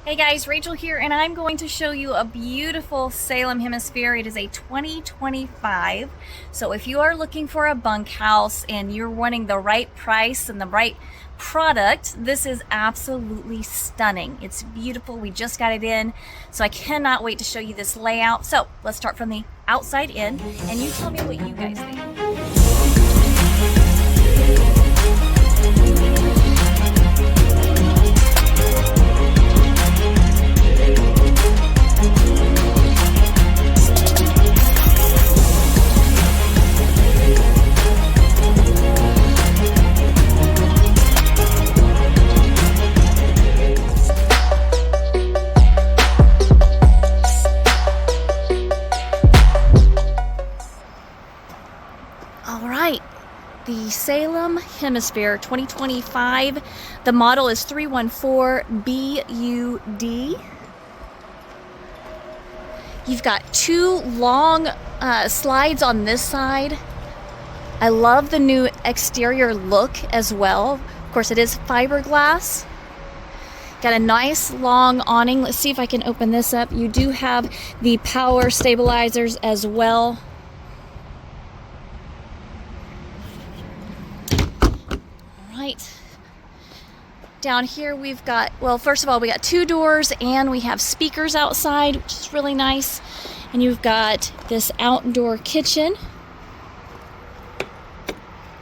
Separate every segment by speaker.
Speaker 1: Hey guys, Rachel here, and I'm going to show you a beautiful Salem HEMISPHERE. It is a 2025. So if you are looking for a bunkhouse and you're wanting the right price and the right product, this is absolutely stunning. It's beautiful. We just got it in, so I cannot wait to show you this layout. So let's start from the outside in, and you tell me what you guys think. All right, the Salem HEMISPHERE 2025. The model is 314BUD. You've got two long slides on this side. I love the new exterior look as well. Of course, it is fiberglass. Got a nice long awning. Let's see if I can open this up. You do have the power stabilizers as well. Right. Down here we've got, well, first of all, we got two doors and we have speakers outside, which is really nice. And you've got this outdoor kitchen.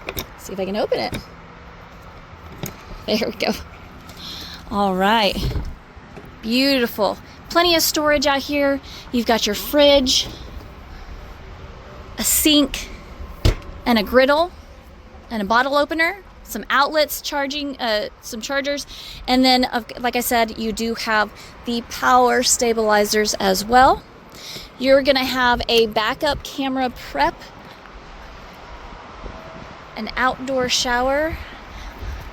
Speaker 1: Let's see if I can open it. There we go. All right. Beautiful. Plenty of storage out here. You've got your fridge, a sink, and a griddle, and a bottle opener. Some outlets, charging, some chargers, and then, like I said, you do have the power stabilizers as well. You're gonna have a backup camera prep, an outdoor shower.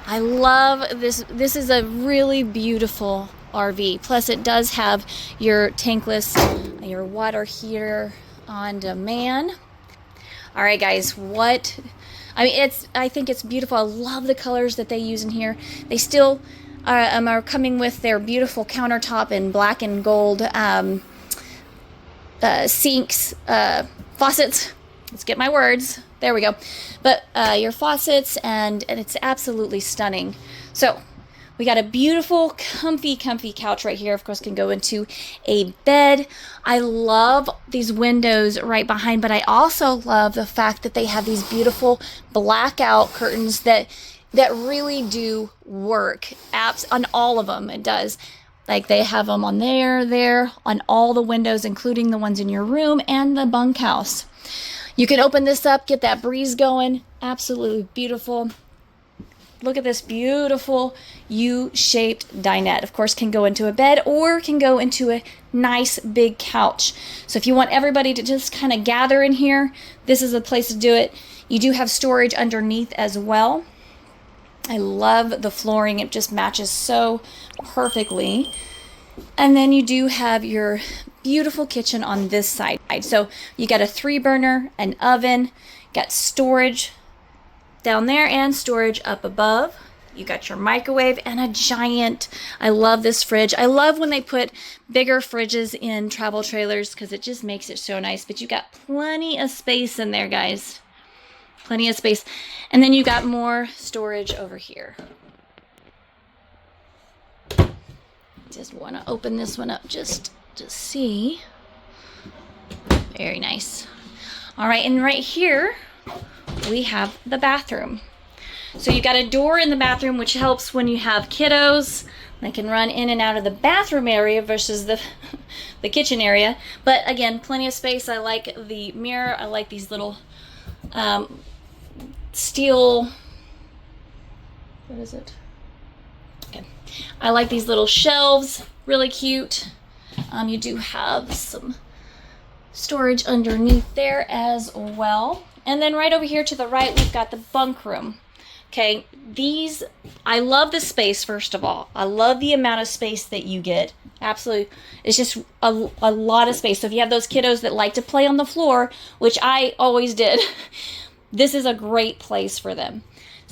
Speaker 1: I love this. This is a really beautiful RV. Plus, it does have your tankless, your water heater on demand. All right, guys, I think it's beautiful. I love the colors that they use in here. They still are coming with their beautiful countertop in black and gold sinks, faucets. Let's get my words. There we go. But your faucets, and it's absolutely stunning. So we got a beautiful, comfy couch right here. Of course, can go into a bed. I love these windows right behind, but I also love the fact that they have these beautiful blackout curtains that really do work. Apps on all of them, it does. Like they have them on there, on all the windows, including the ones in your room and the bunkhouse. You can open this up, get that breeze going. Absolutely beautiful. Look at this beautiful U-shaped dinette. Of course, can go into a bed or can go into a nice big couch. So if you want everybody to just kind of gather in here, this is a place to do it. You do have storage underneath as well. I love the flooring. It just matches so perfectly. And then you do have your beautiful kitchen on this side. So you got a 3-burner, an oven, got storage down there and storage up above. You got your microwave and a giant, I love this fridge. I love when they put bigger fridges in travel trailers because it just makes it so nice. But you got plenty of space in there, guys. Plenty of space. And then you got more storage over here. Just want to open this one up just to see. Very nice. All right, and right here we have the bathroom. So you got a door in the bathroom, which helps when you have kiddos. They can run in and out of the bathroom area versus the kitchen area. But again, plenty of space. I like the mirror. I like these little steel, what is it? Okay. I like these little shelves, really cute. You do have some storage underneath there as well. And then right over here to the right, we've got the bunk room. Okay, I love the space, first of all. I love the amount of space that you get. Absolutely. It's just a lot of space. So if you have those kiddos that like to play on the floor, which I always did, this is a great place for them.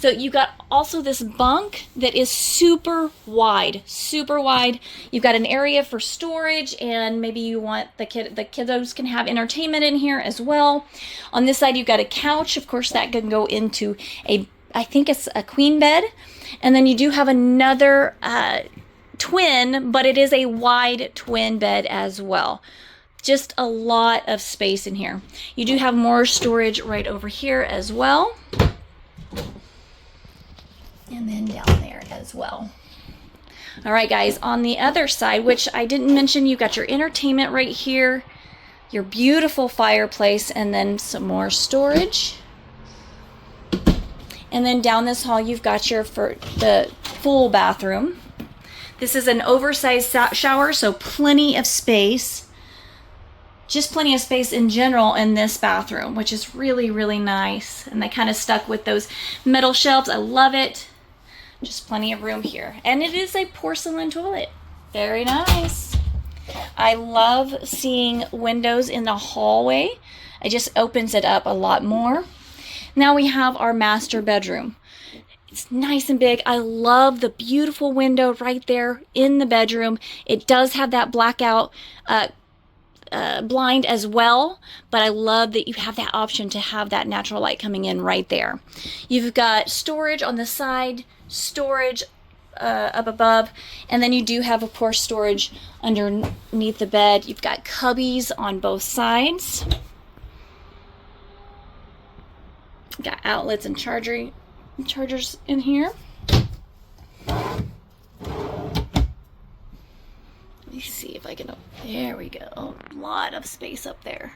Speaker 1: So you got also this bunk that is super wide, super wide. You've got an area for storage, and maybe you want the kiddos can have entertainment in here as well. On this side, you've got a couch. Of course, that can go into I think it's a queen bed. And then you do have another twin, but it is a wide twin bed as well. Just a lot of space in here. You do have more storage right over here as well. And then down there as well. All right, guys, on the other side, which I didn't mention, you've got your entertainment right here, your beautiful fireplace, and then some more storage. And then down this hall, you've got the full bathroom. This is an oversized shower, so plenty of space. Just plenty of space in general in this bathroom, which is really, really nice. And they kind of stuck with those metal shelves. I love it. Just plenty of room here. And it is a porcelain toilet. Very nice. I love seeing windows in the hallway. It just opens it up a lot more. Now we have our master bedroom. It's nice and big. I love the beautiful window right there in the bedroom. It does have that blackout blind as well, but I love that you have that option to have that natural light coming in right there. You've got storage on the side, storage up above, and then you do have, of course, storage underneath the bed. You've got cubbies on both sides. Got outlets and chargers in here. Let me see if I can, there we go. A lot of space up there.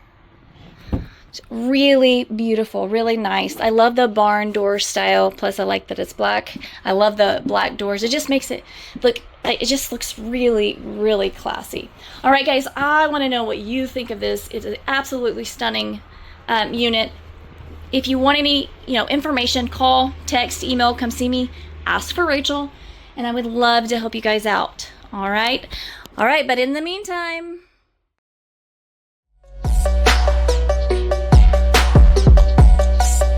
Speaker 1: It's really beautiful, really nice. I love the barn door style, plus I like that it's black. I love the black doors. It just makes it look, it just looks really, really classy. All right, guys, I want to know what you think of this. It's an absolutely stunning unit. If you want any, information, call, text, email, come see me, ask for Rachel, and I would love to help you guys out. All right. But in the meantime,